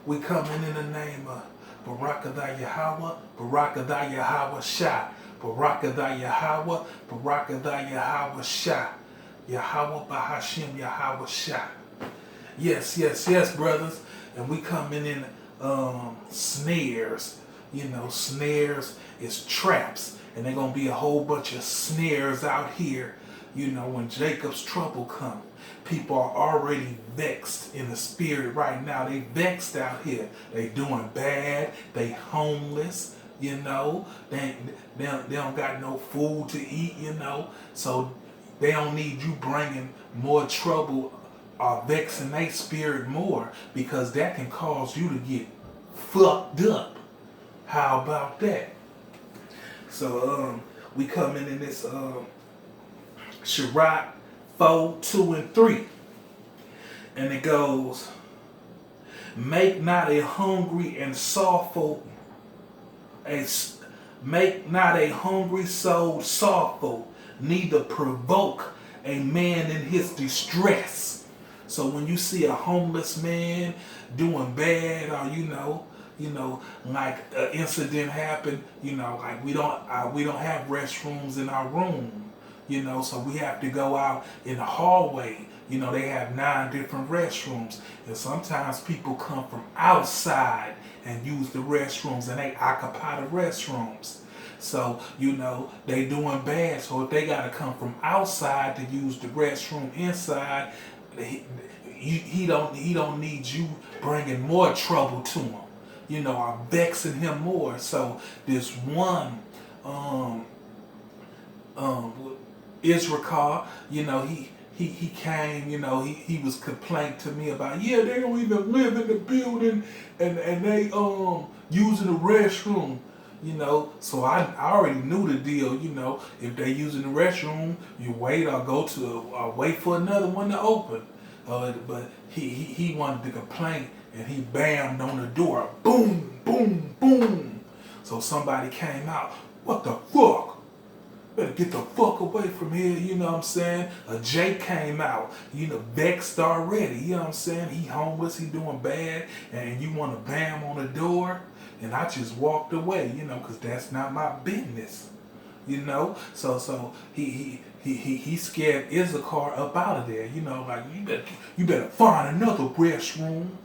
We coming in the name of Barakadah Yahweh, Barakadah Yahweh Shah, Barakadah Yahweh, Barakadah Yahweh Shah, Yahweh Bahashim Yahweh Shah. Yes, yes, yes, brothers. And we coming in snares. You know, snares is traps. And they're going to be a whole bunch of snares out here. You know, when Jacob's trouble come, people are already vexed in the spirit right now. They vexed out here. They doing bad. They homeless. You know, they don't got no food to eat. You know, so they don't need you bringing more trouble or vexing their spirit more, because that can cause you to get fucked up. How about that? So we coming in this Sirach 4, 2, and 3. And it goes, make not a hungry and sorrowful, make not a hungry soul sorrowful, neither provoke a man in his distress. So when you see a homeless man doing bad, or like an incident happened, like we don't have restrooms in our room, so we have to go out in the hallway. They have 9 different restrooms, and sometimes people come from outside and use the restrooms, and they occupy the restrooms. So, they doing bad. So if they got to come from outside to use the restroom inside, he don't need you bringing more trouble to him, or vexing him more. So this one, Israel, he came, he was complaining to me about, yeah, they don't even live in the building, and they using the restroom. So I already knew the deal. If they using the restroom, you wait or wait for another one to open. But he wanted to complain, and he bammed on the door, boom, boom, boom. So somebody came out. What the fuck? Better get the fuck away from here. You know what I'm saying? A Jay came out. Vexed already. You know what I'm saying? He homeless. He doing bad, and you want to bam on the door. And I just walked away, because that's not my business, So he scared Issachar up out of there, like you better find another restroom.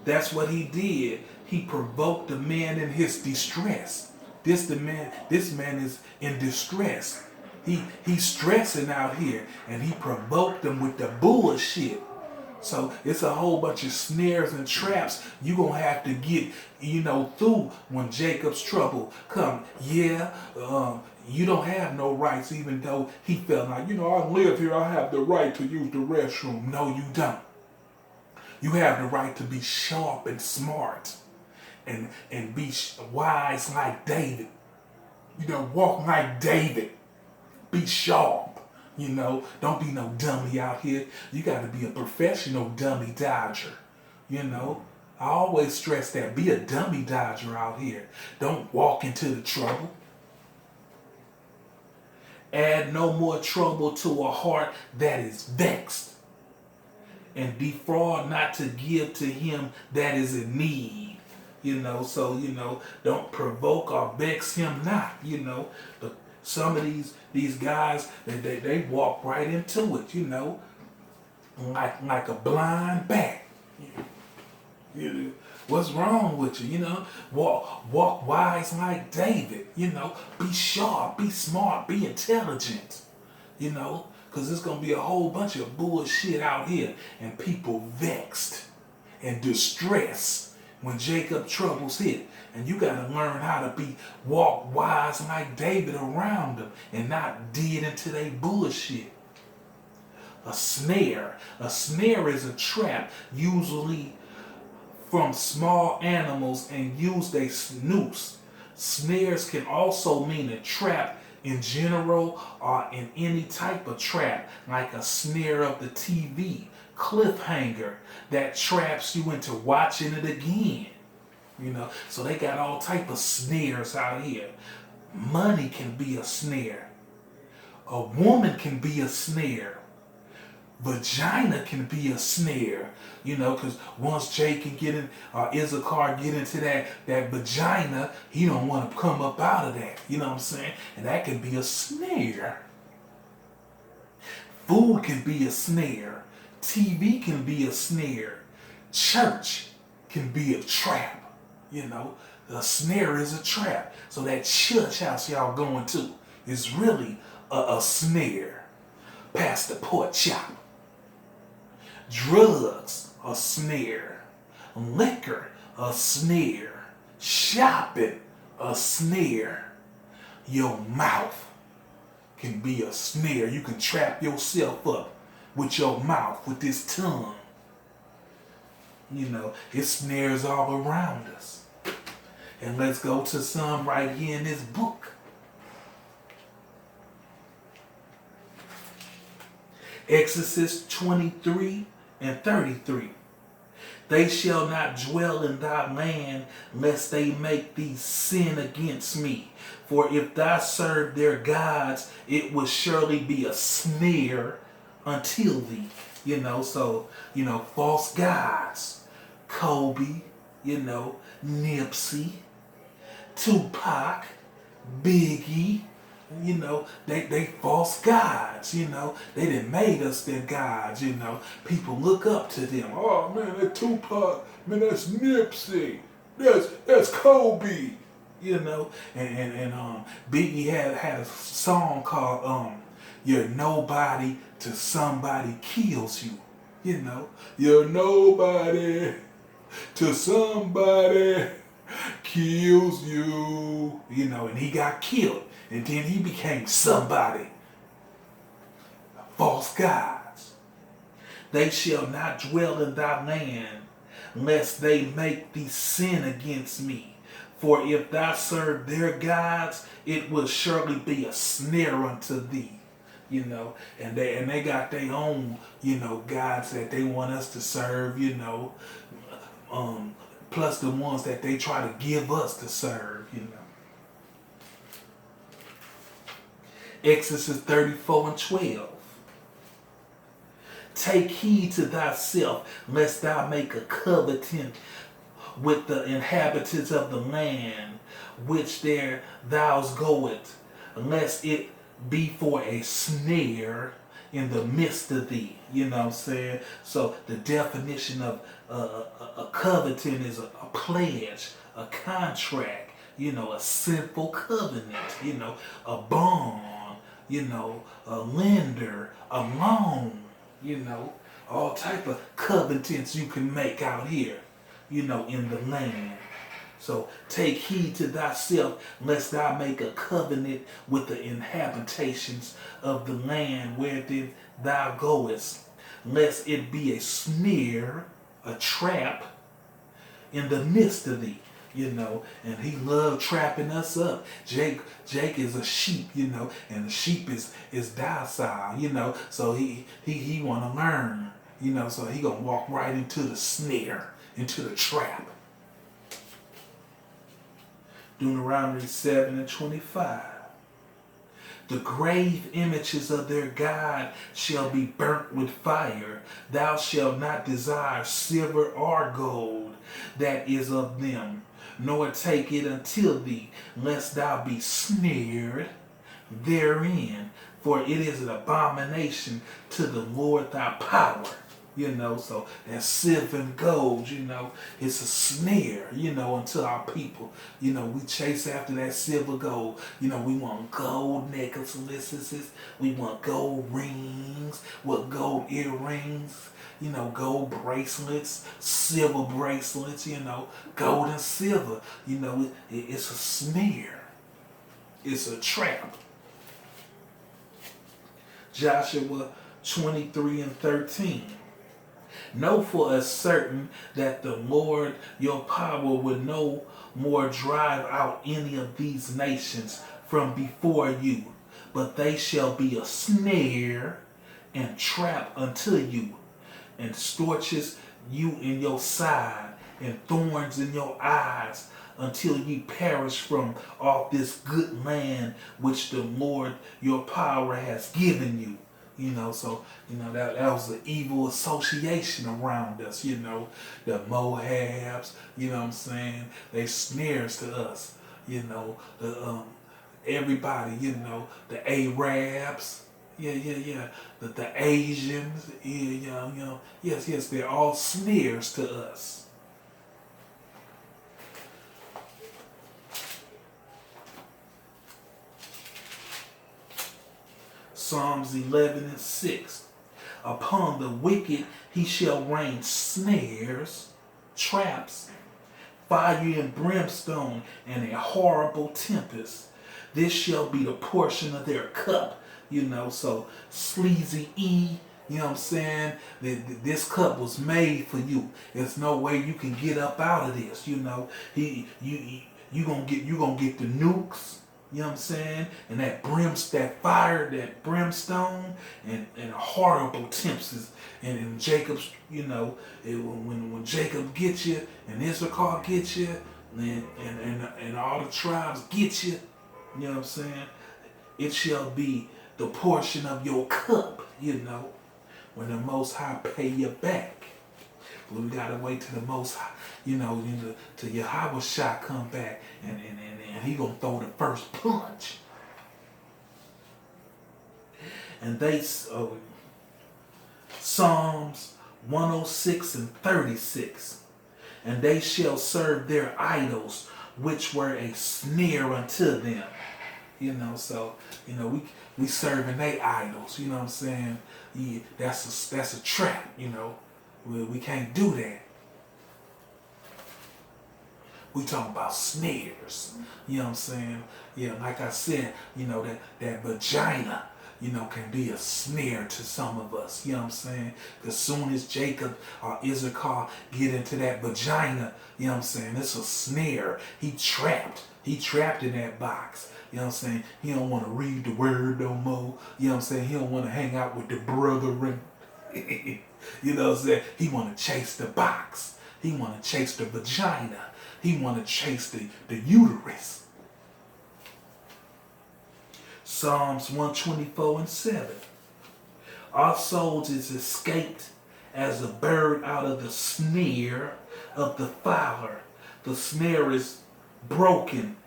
That's what he did. He provoked the man in his distress. This man is in distress. He's stressing out here, and he provoked him with the bullshit. So it's a whole bunch of snares and traps you're going to have to get, through when Jacob's trouble come. Yeah, you don't have no rights, even though he felt like, I live here, I have the right to use the restroom. No, you don't. You have the right to be sharp and smart and be wise like David. Walk like David. Be sharp. Don't be no dummy out here. You got to be a professional dummy dodger. I always stress that. Be a dummy dodger out here. Don't walk into the trouble. Add no more trouble to a heart that is vexed. And defraud not to give to him that is in need. Don't provoke or vex him not, But some of these guys, they walk right into it, like a blind bat. What's wrong with you? Walk wise like David. Be sharp, be smart, be intelligent. Because there's gonna be a whole bunch of bullshit out here, and people vexed and distressed when Jacob troubles hit. And you gotta learn how to walk wise like David around them and not dig into their bullshit. A snare. A snare is a trap, usually from small animals, and use their noose. Snares can also mean a trap in general, or in any type of trap, like a snare of the TV, cliffhanger, that traps you into watching it again. So they got all type of snares out here. Money can be a snare. A woman can be a snare. Vagina can be a snare, because once Jake can get in, Issachar get into that vagina, he don't want to come up out of that. You know what I'm saying? And that can be a snare. Food can be a snare. TV can be a snare. Church can be a trap. A snare is a trap. So that church house y'all going to is really a snare. Pastor Pork Chop. Drugs, a snare. Liquor, a snare. Shopping, a snare. Your mouth can be a snare. You can trap yourself up with your mouth, with this tongue. It snares all around us. And let's go to some right here in this book. Exodus 23 and 33. They shall not dwell in thy land, lest they make thee sin against me. For if thou serve their gods, it will surely be a snare until thee. False gods. Kobe, Nipsey, Tupac, Biggie, they false gods, they done made us their gods, People look up to them. Oh man, that Tupac, man, that's Nipsey, that's Kobe, and Biggie had a song called You're Nobody Till Somebody Kills You, You're nobody till somebody kills you, and he got killed. And then he became somebody. False gods. They shall not dwell in thy land, lest they make thee sin against me. For if thou serve their gods, it will surely be a snare unto thee. And they got their own, gods that they want us to serve, plus the ones that they try to give us to serve, Exodus 34 and 12. Take heed to thyself, lest thou make a covenant with the inhabitants of the land, which there thou goest, lest it be for a snare in the midst of thee. You know what I'm saying? So the definition of a covenant is a pledge, a contract, a sinful covenant, a bond, a lender, a loan, all type of covenants you can make out here, in the land. So take heed to thyself, lest thou make a covenant with the inhabitations of the land wherein thou goest, lest it be a snare, a trap in the midst of thee. And he loved trapping us up. Jake is a sheep, and the sheep is docile, so he want to learn, so he gonna walk right into the snare, into the trap. Deuteronomy 7 and 25. The grave images of their God shall be burnt with fire. Thou shalt not desire silver or gold that is of them, nor take it until thee, lest thou be snared therein. For it is an abomination to the Lord thy power. So that silver and gold, it's a snare, unto our people. We chase after that silver gold. We want gold necklaces, we want gold rings, gold earrings, gold bracelets, silver bracelets, gold and silver. It's a snare. It's a trap. Joshua 23 and 13. Know for a certain that the Lord your power will no more drive out any of these nations from before you, but they shall be a snare and trap unto you, and scorches you in your side, and thorns in your eyes, until ye perish from off this good land which the Lord your power has given you. So that was an evil association around us. The Moabs. You know what I'm saying? They snares to us. The everybody. The Arabs. Yeah. The Asians. Yeah. Yes. They're all snares to us. Psalms 11:6. Upon the wicked he shall rain snares, traps, fire and brimstone, and a horrible tempest. This shall be the portion of their cup. So sleazy E, you know what I'm saying? This cup was made for you. There's no way you can get up out of this. You gonna get the nukes. You know what I'm saying? And that fire, that brimstone, and horrible tempest. And Jacob's, when Jacob gets you, and Issachar gets you, and all the tribes get you, you know what I'm saying? It shall be the portion of your cup, when the Most High pay you back. But we gotta wait till the Most High, till Yahweh Shah come back, and he gonna throw the first punch. And Psalms 106:36. And they shall serve their idols, which were a snare unto them. We serving they idols. You know what I'm saying? Yeah, that's a trap. We can't do that. We talking about snares. You know what I'm saying? Yeah, like I said, that vagina, can be a snare to some of us. You know what I'm saying? Because soon as Jacob or Issachar get into that vagina, you know what I'm saying? It's a snare. He trapped in that box. You know what I'm saying? He don't want to read the word no more. You know what I'm saying? He don't want to hang out with the brethren. You know what I'm saying? He want to chase the box. He want to chase the vagina. He want to chase the uterus. Psalms 124:7. Our souls is escaped as a bird out of the snare of the fowler. The snare is broken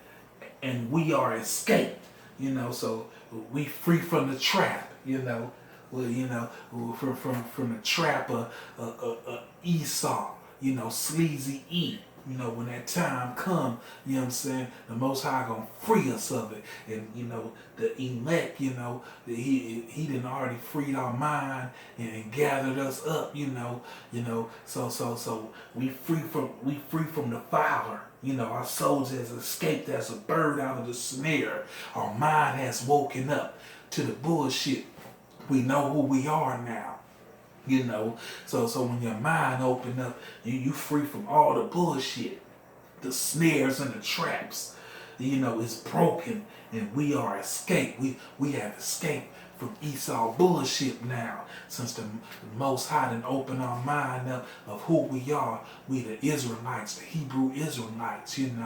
and we are escaped. So we free from the trap. From the trap of Esau. Sleazy E. When that time come, you know what I'm saying, the Most High gonna free us of it. And, the elect, he done already freed our mind and gathered us up, so we free from the fowler. Our souls has escaped as a bird out of the snare. Our mind has woken up to the bullshit. We know who we are now. So when your mind open up, you free from all the bullshit, the snares and the traps. It's broken and we are escaped. We have escaped from Esau bullshit now, since the Most High done opened our mind up of who we are. We the Israelites, the Hebrew Israelites, and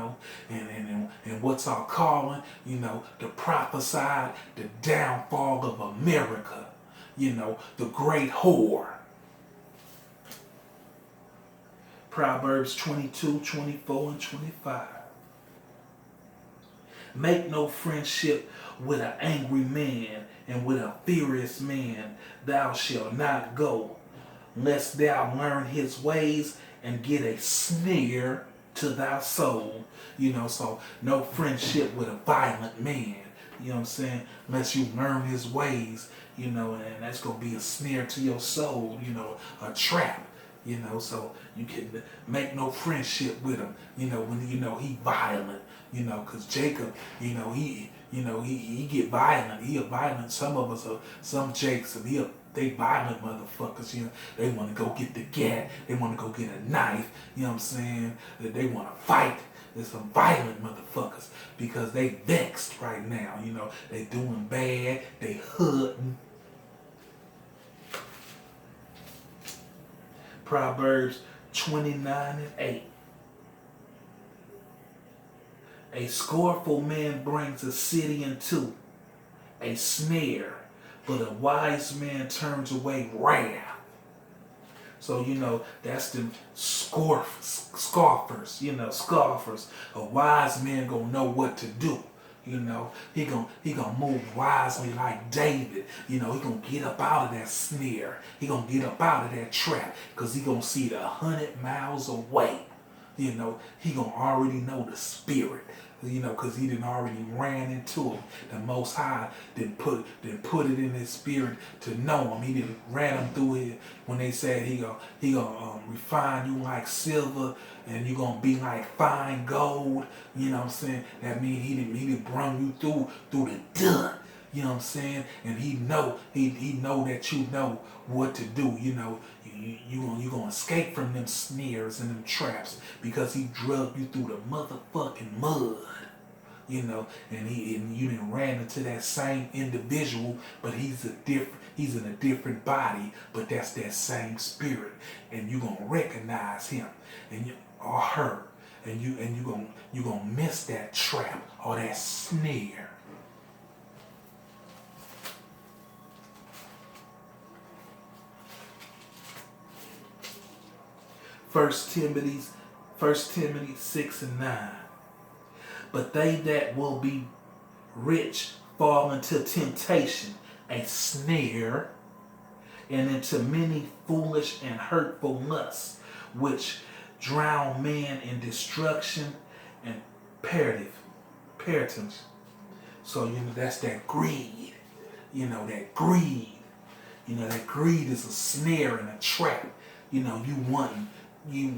what's our calling? To prophesy the downfall of America. The great whore. Proverbs 22:24-25. Make no friendship with an angry man, and with a furious man thou shalt not go, lest thou learn his ways and get a snare to thy soul. So no friendship with a violent man. You know what I'm saying? Unless you learn his ways, and that's going to be a snare to your soul, a trap. So you can make no friendship with him, when he violent, because Jacob, he get violent. He a violent. Some of us are, some Jakes, they violent motherfuckers, they want to go get the gat, they want to go get a knife, you know what I'm saying? They want to fight. There's some violent motherfuckers because they vexed right now, they doing bad, they hurting. Proverbs 29:8. A scornful man brings a city into a snare, but a wise man turns away wrath. So, that's them scoffers, scoffers. A wise man gonna know what to do. He gonna move wisely like David. He gonna get up out of that snare. He gonna get up out of that trap because he gonna see it 100 miles away. He gonna already know the spirit. Because he didn't already ran into him. The Most High didn't put it in his spirit to know him. He didn't ran him through it when they said he gonna refine you like silver and you gonna be like fine gold. You know what I'm saying? That means he didn't bring you through the dirt. You know what I'm saying? And he know that you know what to do. You gonna escape from them snares and them traps because he drug you through the motherfucking mud. And you didn't ran into that same individual, but he's in a different body, but that's that same spirit, and you gonna recognize him or her, and you gonna miss that trap or that snare. First Timothy 6:9. But they that will be rich fall into temptation, a snare, and into many foolish and hurtful lusts, which drown man in destruction and peritance. So that's that greed. That greed. That greed is a snare and a trap. You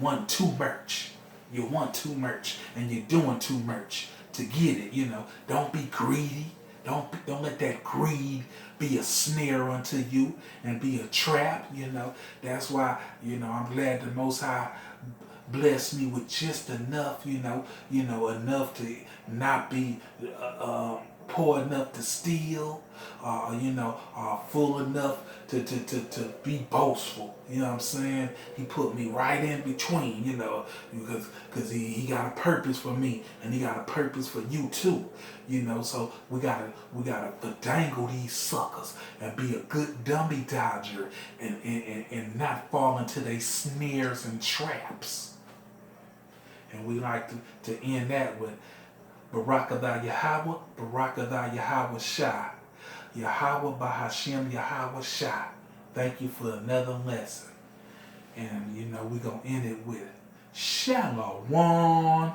want too much. You want too much, and you're doing too much to get it. Don't be greedy. Don't let that greed be a snare unto you and be a trap. That's why I'm glad the Most High blessed me with just enough. Enough to not be poor enough to steal, full enough to be boastful. You know what I'm saying? He put me right in between, because he got a purpose for me and he got a purpose for you too. So we gotta dangle these suckers and be a good dummy dodger and not fall into their snares and traps. And we like to end that with Barakatha Yahweh, Barakatha Yahweh Shai. Yahweh Bahashem Yahweh Shai. Thank you for another lesson. And we're going to end it with Shalom.